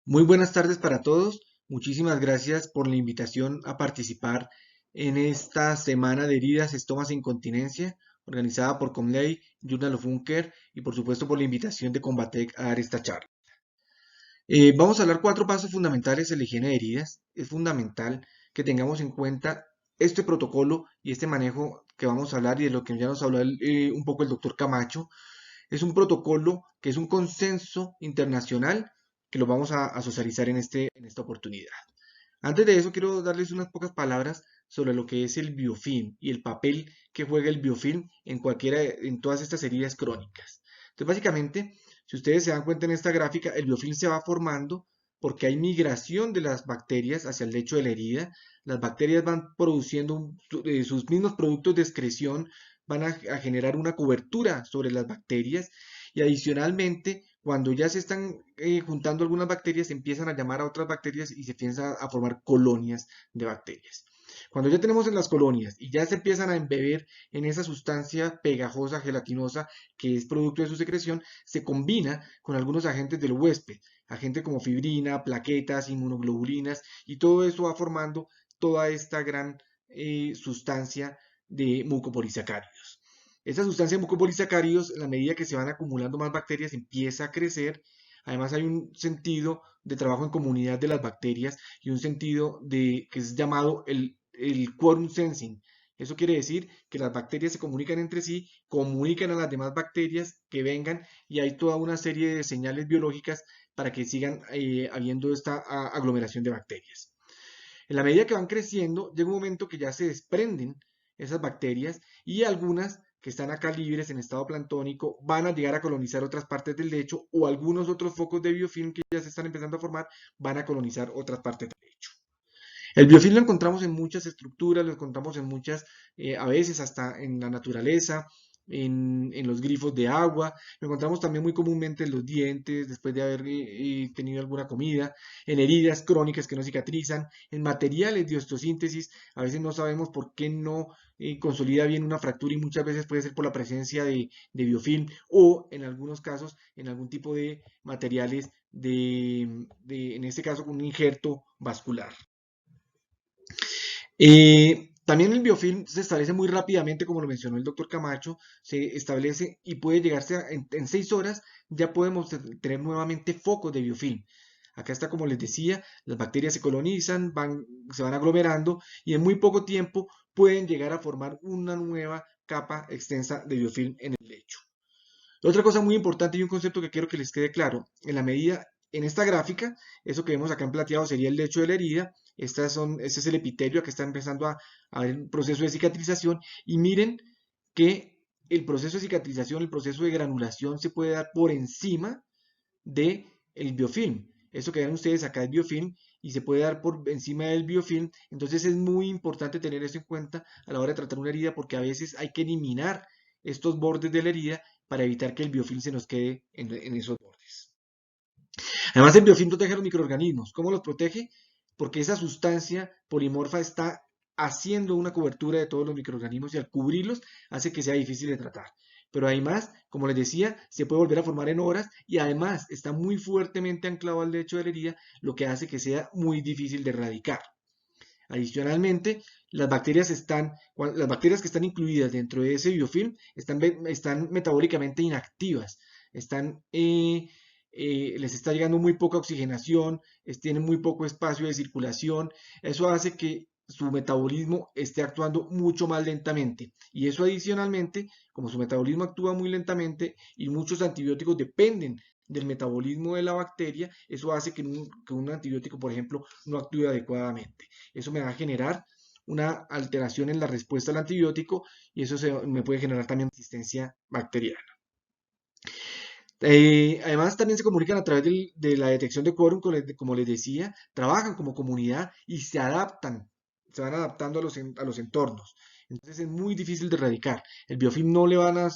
Muy buenas tardes para todos. Muchísimas gracias por la invitación a participar en esta semana de heridas, estomas e incontinencia, organizada por Comley, Journal of Wound Care y por supuesto por la invitación de Combatec a dar esta charla. Vamos a hablar cuatro pasos fundamentales de la higiene de heridas. Es fundamental que tengamos en cuenta este protocolo y este manejo que vamos a hablar y de lo que ya nos habló un poco el doctor Camacho. Es un protocolo que es un consenso internacional que lo vamos a socializar en esta oportunidad. Antes de eso, quiero darles unas pocas palabras sobre lo que es el biofilm y el papel que juega el biofilm en todas estas heridas crónicas. Entonces, básicamente, si ustedes se dan cuenta en esta gráfica, el biofilm se va formando porque hay migración de las bacterias hacia el lecho de la herida. Las bacterias van produciendo sus mismos productos de excreción, van a generar una cobertura sobre las bacterias y adicionalmente, cuando ya se están juntando algunas bacterias, se empiezan a llamar a otras bacterias y se empiezan a formar colonias de bacterias. Cuando ya tenemos en las colonias y ya se empiezan a embeber en esa sustancia pegajosa, gelatinosa, que es producto de su secreción, se combina con algunos agentes del huésped, agentes como fibrina, plaquetas, inmunoglobulinas, y todo eso va formando toda esta gran sustancia de mucopolisacáridos. Esta sustancia de mucopolisacáridos, en la medida que se van acumulando más bacterias, empieza a crecer. Además hay un sentido de trabajo en comunidad de las bacterias y un sentido que es llamado el quorum sensing. Eso quiere decir que las bacterias se comunican entre sí, comunican a las demás bacterias que vengan y hay toda una serie de señales biológicas para que sigan habiendo esta aglomeración de bacterias. En la medida que van creciendo, llega un momento que ya se desprenden esas bacterias y algunas que están acá libres en estado planctónico van a llegar a colonizar otras partes del lecho o algunos otros focos de biofilm que ya se están empezando a formar van a colonizar otras partes del lecho. El biofilm lo encontramos en muchas estructuras, lo encontramos en muchas, a veces hasta en la naturaleza, en los grifos de agua, lo encontramos también muy comúnmente en los dientes, después de haber tenido alguna comida, en heridas crónicas que no cicatrizan, en materiales de osteosíntesis, a veces no sabemos por qué no consolida bien una fractura y muchas veces puede ser por la presencia de biofilm o en algunos casos en algún tipo de materiales en este caso, un injerto vascular. También el biofilm se establece muy rápidamente, como lo mencionó el doctor Camacho, se establece y puede llegarse en 6 horas, ya podemos tener nuevamente focos de biofilm. Acá está, como les decía, las bacterias se colonizan, se van aglomerando y en muy poco tiempo pueden llegar a formar una nueva capa extensa de biofilm en el lecho. Otra cosa muy importante y un concepto que quiero que les quede claro, en esta gráfica, eso que vemos acá en plateado sería el lecho de la herida, este es el epitelio que está empezando a haber un proceso de cicatrización y miren que el proceso de cicatrización, el proceso de granulación se puede dar por encima del biofilm. Eso que ven ustedes acá es biofilm y se puede dar por encima del biofilm. Entonces es muy importante tener eso en cuenta a la hora de tratar una herida porque a veces hay que eliminar estos bordes de la herida para evitar que el biofilm se nos quede en esos bordes. Además, el biofilm protege a los microorganismos. ¿Cómo los protege? Porque esa sustancia polimorfa está haciendo una cobertura de todos los microorganismos y al cubrirlos hace que sea difícil de tratar. Pero además, como les decía, se puede volver a formar en horas y además está muy fuertemente anclado al lecho de la herida, lo que hace que sea muy difícil de erradicar. Adicionalmente, las bacterias que están incluidas dentro de ese biofilm están metabólicamente inactivas, les está llegando muy poca oxigenación, tienen muy poco espacio de circulación, eso hace que su metabolismo esté actuando mucho más lentamente y eso adicionalmente, como su metabolismo actúa muy lentamente y muchos antibióticos dependen del metabolismo de la bacteria, eso hace que un antibiótico, por ejemplo, no actúe adecuadamente. Eso me va a generar una alteración en la respuesta al antibiótico y me puede generar también resistencia bacteriana. Además, también se comunican a través de la detección de quórum, como les decía, trabajan como comunidad y se van adaptando a los entornos. Entonces es muy difícil de erradicar. El biofilm a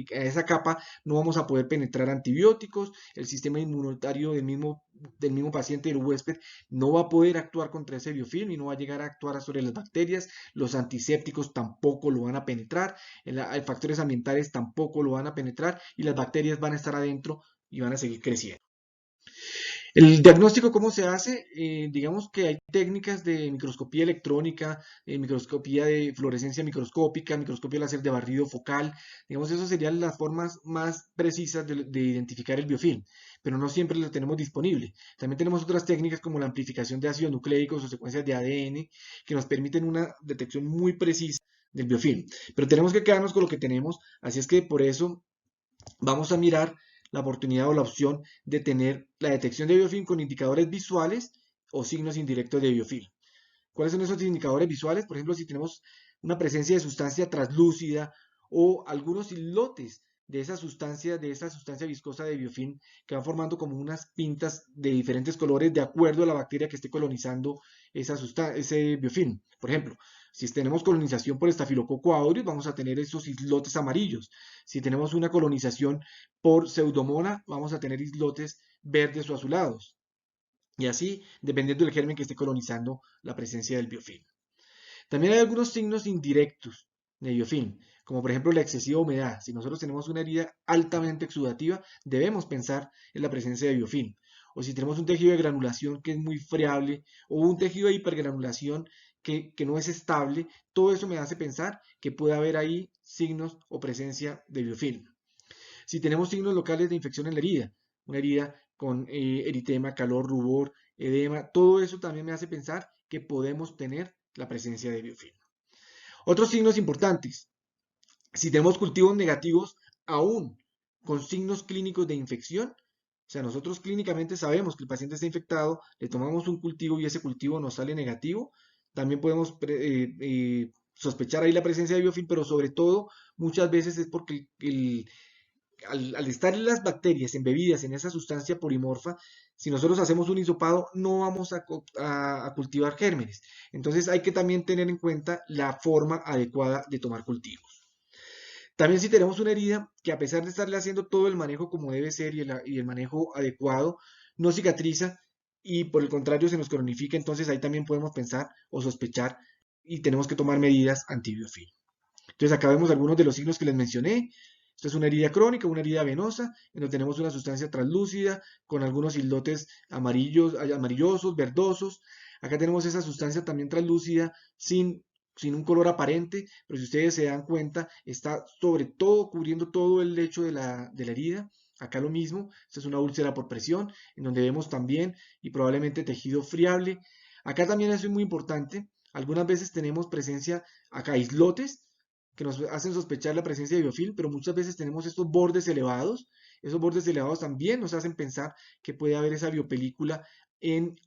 esa capa no vamos a poder penetrar antibióticos, el sistema inmunitario del mismo paciente, del huésped, no va a poder actuar contra ese biofilm y no va a llegar a actuar sobre las bacterias, los antisépticos tampoco lo van a penetrar, factores ambientales tampoco lo van a penetrar y las bacterias van a estar adentro y van a seguir creciendo. El diagnóstico, ¿cómo se hace? Digamos que hay técnicas de microscopía electrónica, microscopía de fluorescencia microscópica, microscopía láser de barrido focal. Digamos, esas serían las formas más precisas de identificar el biofilm, pero no siempre lo tenemos disponible. También tenemos otras técnicas como la amplificación de ácidos nucleicos o secuencias de ADN que nos permiten una detección muy precisa del biofilm. Pero tenemos que quedarnos con lo que tenemos, así es que por eso vamos a mirar la oportunidad o la opción de tener la detección de biofilm con indicadores visuales o signos indirectos de biofilm. ¿Cuáles son esos indicadores visuales? Por ejemplo, si tenemos una presencia de sustancia translúcida o algunos islotes de esa sustancia viscosa de biofilm que van formando como unas pintas de diferentes colores de acuerdo a la bacteria que esté colonizando ese biofilm. Por ejemplo, si tenemos colonización por Staphylococcus aureus, vamos a tener esos islotes amarillos. Si tenemos una colonización por Pseudomonas, vamos a tener islotes verdes o azulados. Y así, dependiendo del germen que esté colonizando la presencia del biofilm. También hay algunos signos indirectos de biofilm, como por ejemplo la excesiva humedad. Si nosotros tenemos una herida altamente exudativa, debemos pensar en la presencia de biofilm. O si tenemos un tejido de granulación que es muy friable, o un tejido de hipergranulación que no es estable, todo eso me hace pensar que puede haber ahí signos o presencia de biofilm. Si tenemos signos locales de infección en la herida, una herida con eritema, calor, rubor, edema, todo eso también me hace pensar que podemos tener la presencia de biofilm. Otros signos importantes, si tenemos cultivos negativos aún con signos clínicos de infección, o sea, nosotros clínicamente sabemos que el paciente está infectado, le tomamos un cultivo y ese cultivo nos sale negativo, también podemos sospechar ahí la presencia de biofilm, pero sobre todo muchas veces es porque al estar las bacterias embebidas en esa sustancia polimorfa, si nosotros hacemos un hisopado, no vamos a cultivar gérmenes. Entonces hay que también tener en cuenta la forma adecuada de tomar cultivos. También si tenemos una herida que a pesar de estarle haciendo todo el manejo como debe ser y el manejo adecuado, no cicatriza y por el contrario se nos cronifica, entonces ahí también podemos pensar o sospechar y tenemos que tomar medidas antibiofilm. Entonces acá vemos algunos de los signos que les mencioné. Esto es una herida crónica, una herida venosa, en donde tenemos una sustancia translúcida con algunos islotes amarillos, amarillosos, verdosos. Acá tenemos esa sustancia también translúcida sin un color aparente, pero si ustedes se dan cuenta, está sobre todo cubriendo todo el lecho de la herida. Acá lo mismo, esta es una úlcera por presión, en donde vemos también y probablemente tejido friable. Acá también eso es muy importante. Algunas veces tenemos presencia, acá islotes, que nos hacen sospechar la presencia de biofilm, pero muchas veces tenemos estos bordes elevados. Esos bordes elevados también nos hacen pensar que puede haber esa biopelícula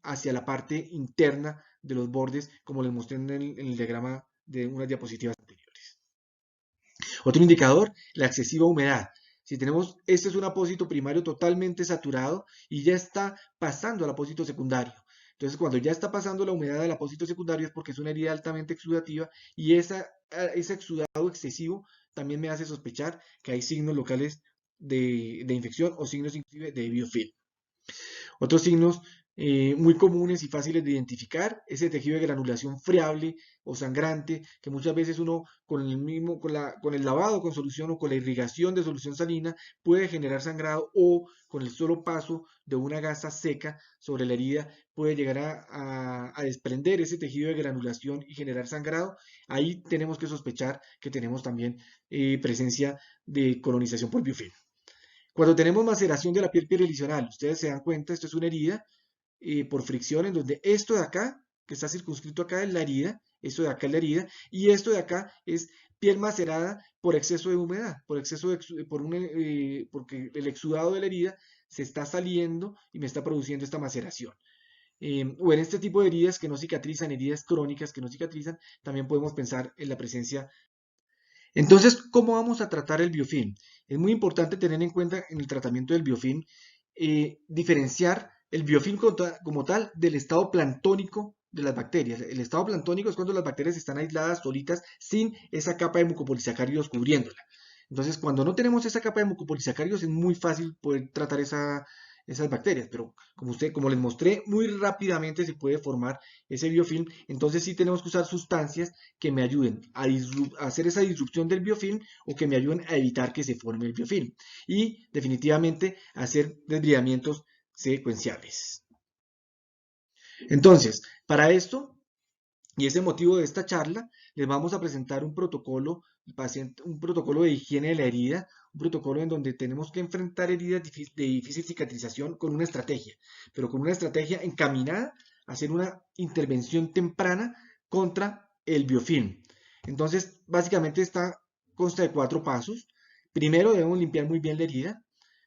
hacia la parte interna de los bordes, como les mostré en el diagrama de unas diapositivas anteriores. Otro indicador, la excesiva humedad. Si tenemos, este es un apósito primario totalmente saturado y ya está pasando al apósito secundario. Entonces, cuando ya está pasando la humedad del apósito secundario es porque es una herida altamente exudativa y ese exudado excesivo también me hace sospechar que hay signos locales de infección o signos inclusive de biofilm. Otros signos muy comunes y fáciles de identificar, ese tejido de granulación friable o sangrante, que muchas veces uno con el lavado con solución o con la irrigación de solución salina puede generar sangrado o con el solo paso de una gasa seca sobre la herida puede llegar a desprender ese tejido de granulación y generar sangrado. Ahí tenemos que sospechar que tenemos también presencia de colonización por biofilm. Cuando tenemos maceración de la piel perilesional, ustedes se dan cuenta, esto es una herida por fricción en donde esto de acá, que está circunscrito acá es la herida, esto de acá es la herida, y esto de acá es piel macerada por exceso de humedad, porque el exudado de la herida se está saliendo y me está produciendo esta maceración. O en este tipo de heridas que no cicatrizan, heridas crónicas que no cicatrizan, también podemos pensar en la presencia. Entonces, ¿cómo vamos a tratar el biofilm? Es muy importante tener en cuenta en el tratamiento del biofilm diferenciar el biofilm como tal del estado planctónico de las bacterias. El estado planctónico es cuando las bacterias están aisladas, solitas, sin esa capa de mucopolisacáridos cubriéndola. Entonces, cuando no tenemos esa capa de mucopolisacáridos, es muy fácil poder tratar esas bacterias, pero como les mostré, muy rápidamente se puede formar ese biofilm. Entonces, sí tenemos que usar sustancias que me ayuden a hacer esa disrupción del biofilm o que me ayuden a evitar que se forme el biofilm. Y definitivamente hacer desbridamientos secuenciales. Entonces, para esto, y ese motivo de esta charla, les vamos a presentar un protocolo, un protocolo de higiene de la herida, un protocolo en donde tenemos que enfrentar heridas de difícil cicatrización con una estrategia, pero con una estrategia encaminada a hacer una intervención temprana contra el biofilm. Entonces, básicamente consta de 4 pasos. Primero debemos limpiar muy bien la herida.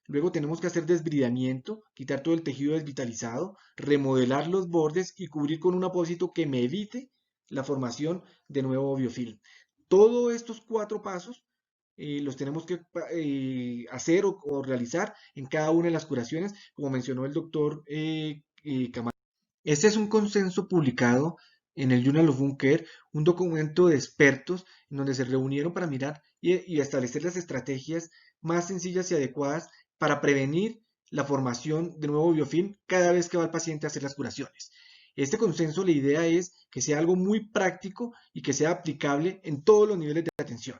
Luego tenemos que hacer desbridamiento, quitar todo el tejido desvitalizado, remodelar los bordes y cubrir con un apósito que me evite la formación de nuevo biofilm. Todos estos 4 pasos los tenemos que hacer o realizar en cada una de las curaciones, como mencionó el doctor Camacho. Este es un consenso publicado en el Journal of Wound Care, un documento de expertos en donde se reunieron para mirar y establecer las estrategias más sencillas y adecuadas para prevenir la formación de nuevo biofilm cada vez que va el paciente a hacer las curaciones. Este consenso, la idea es que sea algo muy práctico y que sea aplicable en todos los niveles de atención.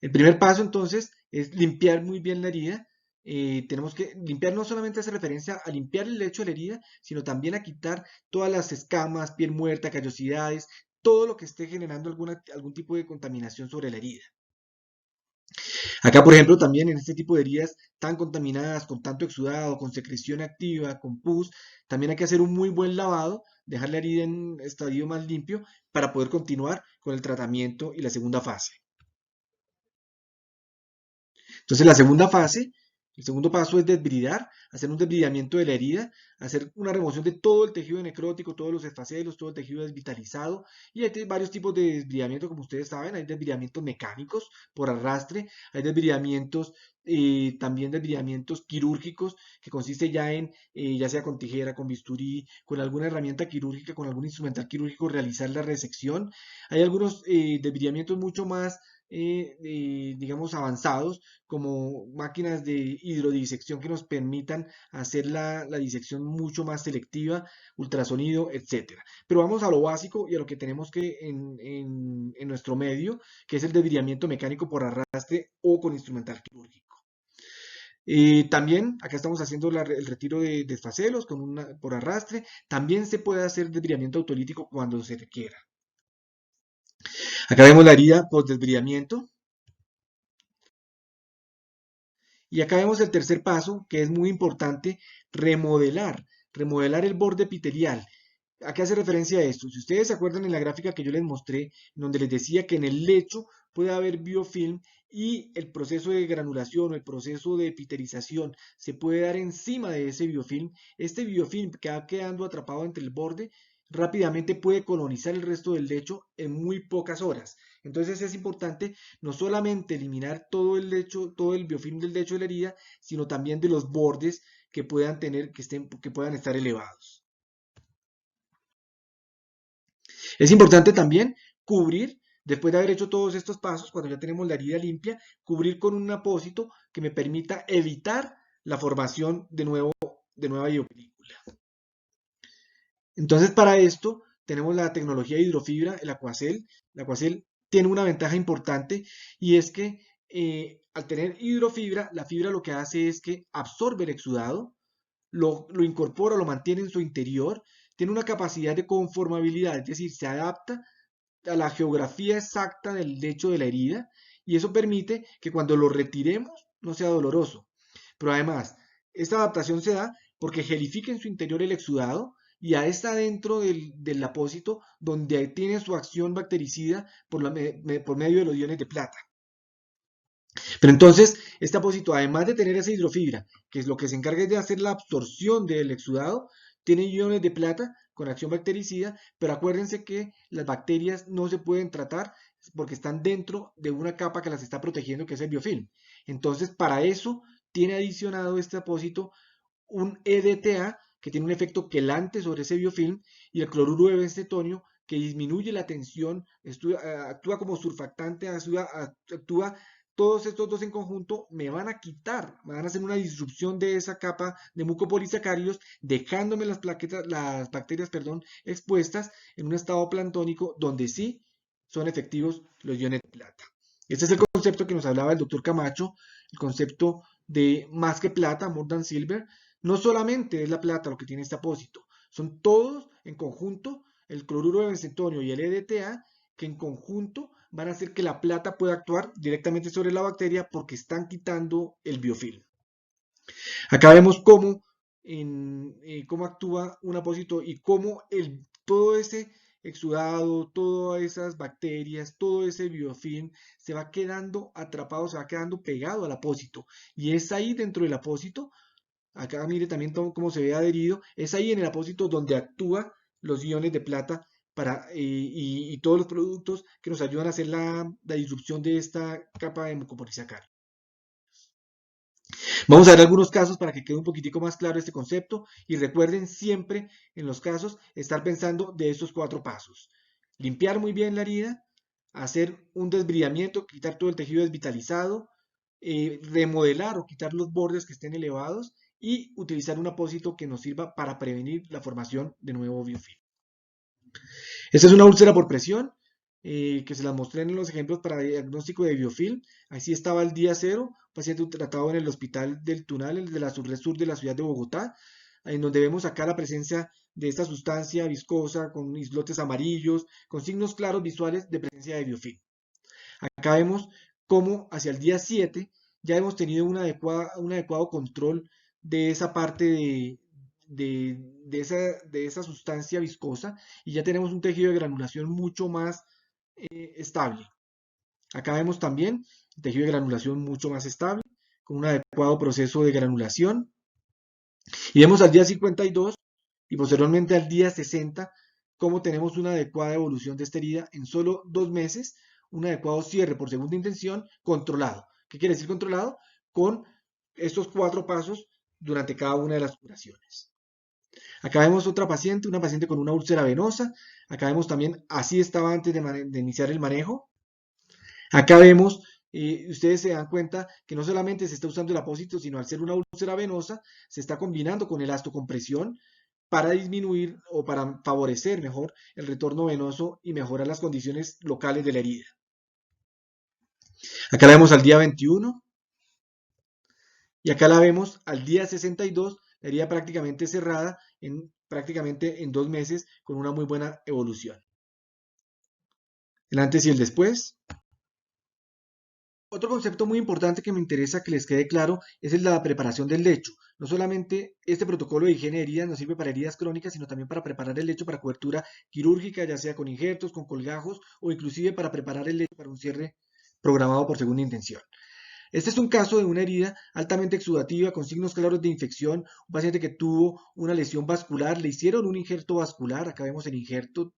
El primer paso entonces es limpiar muy bien la herida. Tenemos que limpiar, no solamente hace referencia a limpiar el lecho de la herida, sino también a quitar todas las escamas, piel muerta, callosidades, todo lo que esté generando algún tipo de contaminación sobre la herida. Acá, por ejemplo, también en este tipo de heridas tan contaminadas, con tanto exudado, con secreción activa, con pus, también hay que hacer un muy buen lavado, dejar la herida en un estadio más limpio para poder continuar con el tratamiento y la segunda fase. Entonces, la segunda fase, el segundo paso es desbridar, hacer un desbridamiento de la herida, hacer una remoción de todo el tejido necrótico, todos los esfacelos, todo el tejido desvitalizado. Y hay varios tipos de desbridamiento, como ustedes saben. Hay desbridamientos mecánicos por arrastre, hay desbridamientos, también desbridamientos quirúrgicos, que consiste ya en, ya sea con tijera, con bisturí, con alguna herramienta quirúrgica, con algún instrumental quirúrgico, realizar la resección. Hay algunos desbridamientos mucho más digamos, avanzados, como máquinas de hidrodisección que nos permitan hacer la disección mucho más selectiva, ultrasonido, etcétera. Pero vamos a lo básico y a lo que tenemos que en nuestro medio, que es el desviamiento mecánico por arrastre o con instrumental quirúrgico. También acá estamos haciendo el retiro de desfacelos por arrastre. También se puede hacer desbridamiento autolítico cuando se requiera. Acá vemos la herida post desbridamiento. Y acá vemos el tercer paso, que es muy importante, remodelar el borde epitelial. ¿A qué hace referencia a esto? Si ustedes se acuerdan en la gráfica que yo les mostré, donde les decía que en el lecho puede haber biofilm y el proceso de granulación o el proceso de epitelización se puede dar encima de ese biofilm, este biofilm que va quedando atrapado entre el borde rápidamente puede colonizar el resto del lecho en muy pocas horas. Entonces es importante no solamente eliminar todo el lecho, todo el biofilm del lecho de la herida, sino también de los bordes que puedan tener, que puedan estar elevados. Es importante también cubrir, después de haber hecho todos estos pasos, cuando ya tenemos la herida limpia, cubrir con un apósito que me permita evitar la formación de nueva biopelícula. Entonces, para esto tenemos la tecnología de hidrofibra, el Aquacel. El Aquacel tiene una ventaja importante y es que al tener hidrofibra, la fibra lo que hace es que absorbe el exudado, lo incorpora, lo mantiene en su interior, tiene una capacidad de conformabilidad, es decir, se adapta a la geografía exacta del lecho de la herida y eso permite que cuando lo retiremos no sea doloroso. Pero además, esta adaptación se da porque gelifica en su interior el exudado y ya está dentro del apósito donde tiene su acción bactericida por medio de los iones de plata. Pero entonces, este apósito, además de tener esa hidrofibra, que es lo que se encarga de hacer la absorción del exudado, tiene iones de plata con acción bactericida, pero acuérdense que las bacterias no se pueden tratar porque están dentro de una capa que las está protegiendo, que es el biofilm. Entonces, para eso tiene adicionado este apósito un EDTA que tiene un efecto quelante sobre ese biofilm y el cloruro de bencetonio que disminuye la tensión, actúa como surfactante, actúa todos estos dos en conjunto me van a quitar, me van a hacer una disrupción de esa capa de mucopolisacáridos, dejándome las bacterias, expuestas en un estado planctónico donde sí son efectivos los iones de plata. Este es el concepto que nos hablaba el doctor Camacho, el concepto de Más que Plata, More Than Silver. No solamente es la plata lo que tiene este apósito, son todos en conjunto, el cloruro de bencetonio y el EDTA, que en conjunto van a hacer que la plata pueda actuar directamente sobre la bacteria porque están quitando el biofilm. Acá vemos cómo actúa un apósito y cómo todo ese exudado, todas esas bacterias, todo ese biofilm se va quedando atrapado, se va quedando pegado al apósito. Y es ahí dentro del apósito, acá mire también cómo se ve adherido, es ahí en el apósito donde actúan los iones de plata y todos los productos que nos ayudan a hacer la disrupción de esta capa de mucopolisacárido. Vamos a ver algunos casos para que quede un poquitico más claro este concepto y recuerden siempre en los casos estar pensando de estos 4 pasos. Limpiar muy bien la herida, hacer un desbridamiento, quitar todo el tejido desvitalizado, remodelar o quitar los bordes que estén elevados y utilizar un apósito que nos sirva para prevenir la formación de nuevo biofilm. Esta es una úlcera por presión que se las mostré en los ejemplos para diagnóstico de biofilm. Así estaba el día 0, paciente tratado en el hospital del Tunal, el de la Sur de la ciudad de Bogotá, en donde vemos acá la presencia de esta sustancia viscosa con islotes amarillos, con signos claros visuales de presencia de biofilm. Acá vemos cómo hacia el día 7 ya hemos tenido un adecuado control de esa parte de esa sustancia viscosa y ya tenemos un tejido de granulación mucho más estable. Acá vemos también el tejido de granulación mucho más estable, con un adecuado proceso de granulación. Y vemos al día 52 y posteriormente al día 60 cómo tenemos una adecuada evolución de esta herida en solo 2 meses, un adecuado cierre por segunda intención controlado. ¿Qué quiere decir controlado? Con estos 4 pasos durante cada una de las curaciones. Acá vemos otra paciente, una paciente con una úlcera venosa. Acá vemos también, así estaba antes de iniciar el manejo. Acá vemos, ustedes se dan cuenta que no solamente se está usando el apósito, sino al ser una úlcera venosa, se está combinando con el ácido con presión para disminuir o para favorecer mejor el retorno venoso y mejorar las condiciones locales de la herida. Acá la vemos al día 21 y acá la vemos al día 62, la herida prácticamente cerrada prácticamente en 2 meses con una muy buena evolución. El antes y el después. Otro concepto muy importante que me interesa que les quede claro es el de la preparación del lecho. No solamente este protocolo de higiene de heridas nos sirve para heridas crónicas, sino también para preparar el lecho para cobertura quirúrgica, ya sea con injertos, con colgajos o inclusive para preparar el lecho para un cierre programado por segunda intención. Este es un caso de una herida altamente exudativa con signos claros de infección, un paciente que tuvo una lesión vascular, le hicieron un injerto vascular, acá vemos el injerto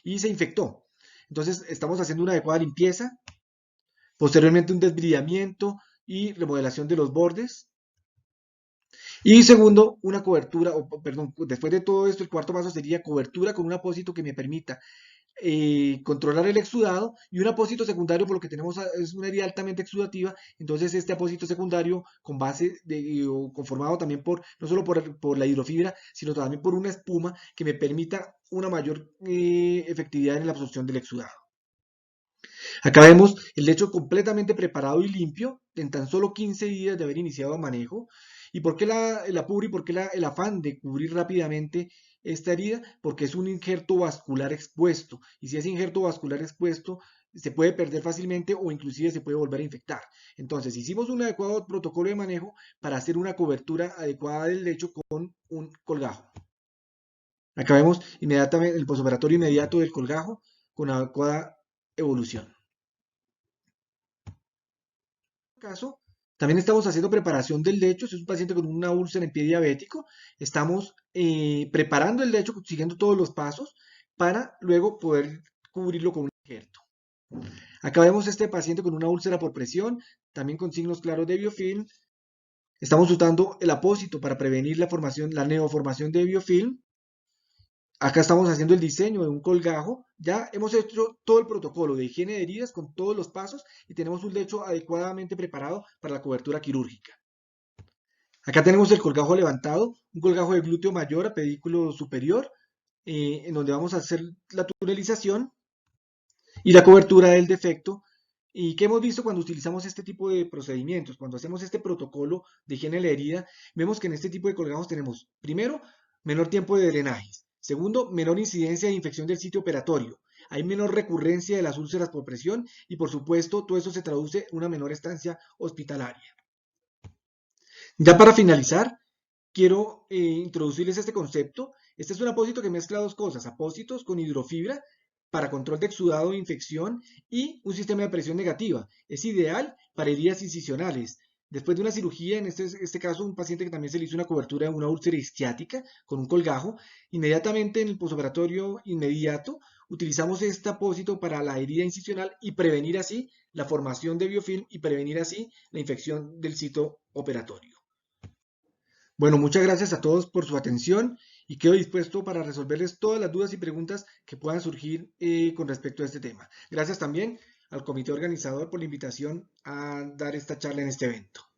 y se infectó. Entonces estamos haciendo una adecuada limpieza. Posteriormente un desbridamiento y remodelación de los bordes. Y segundo, una cobertura, perdón, después de todo esto, el cuarto paso sería cobertura con un apósito que me permita controlar el exudado y un apósito secundario, por lo que tenemos es una herida altamente exudativa, entonces este apósito secundario con base conformado también no solo por la hidrofibra, sino también por una espuma que me permita una mayor efectividad en la absorción del exudado. Acá vemos el lecho completamente preparado y limpio en tan solo 15 días de haber iniciado el manejo. ¿Y por qué el apuro y por qué el afán de cubrir rápidamente esta herida? Porque es un injerto vascular expuesto. Y si es injerto vascular expuesto, se puede perder fácilmente o inclusive se puede volver a infectar. Entonces, hicimos un adecuado protocolo de manejo para hacer una cobertura adecuada del lecho con un colgajo. Acá vemos inmediatamente el posoperatorio inmediato del colgajo con adecuada evolución. Caso, también estamos haciendo preparación del lecho. Si es un paciente con una úlcera en pie diabético, estamos preparando el lecho siguiendo todos los pasos para luego poder cubrirlo con un injerto. Acá vemos este paciente con una úlcera por presión, también con signos claros de biofilm. Estamos usando el apósito para prevenir la neoformación de biofilm. Acá estamos haciendo el diseño de un colgajo. Ya hemos hecho todo el protocolo de higiene de heridas con todos los pasos y tenemos un lecho adecuadamente preparado para la cobertura quirúrgica. Acá tenemos el colgajo levantado, un colgajo de glúteo mayor a pedículo superior, en donde vamos a hacer la tunelización y la cobertura del defecto ¿Y qué hemos visto cuando utilizamos este tipo de procedimientos? Cuando hacemos este protocolo de higiene de la herida, vemos que en este tipo de colgajos tenemos, primero, menor tiempo de drenajes. Segundo, menor incidencia de infección del sitio operatorio. Hay menor recurrencia de las úlceras por presión y, por supuesto, todo eso se traduce en una menor estancia hospitalaria. Ya para finalizar, quiero introducirles este concepto. Este es un apósito que mezcla dos cosas, apósitos con hidrofibra para control de exudado e infección y un sistema de presión negativa. Es ideal para heridas incisionales. Después de una cirugía, en este caso un paciente que también se le hizo una cobertura de una úlcera isquiática con un colgajo, inmediatamente en el posoperatorio inmediato utilizamos este apósito para la herida incisional y prevenir así la formación de biofilm y prevenir así la infección del sitio operatorio. Bueno, muchas gracias a todos por su atención y quedo dispuesto para resolverles todas las dudas y preguntas que puedan surgir con respecto a este tema. Gracias también al comité organizador por la invitación a dar esta charla en este evento.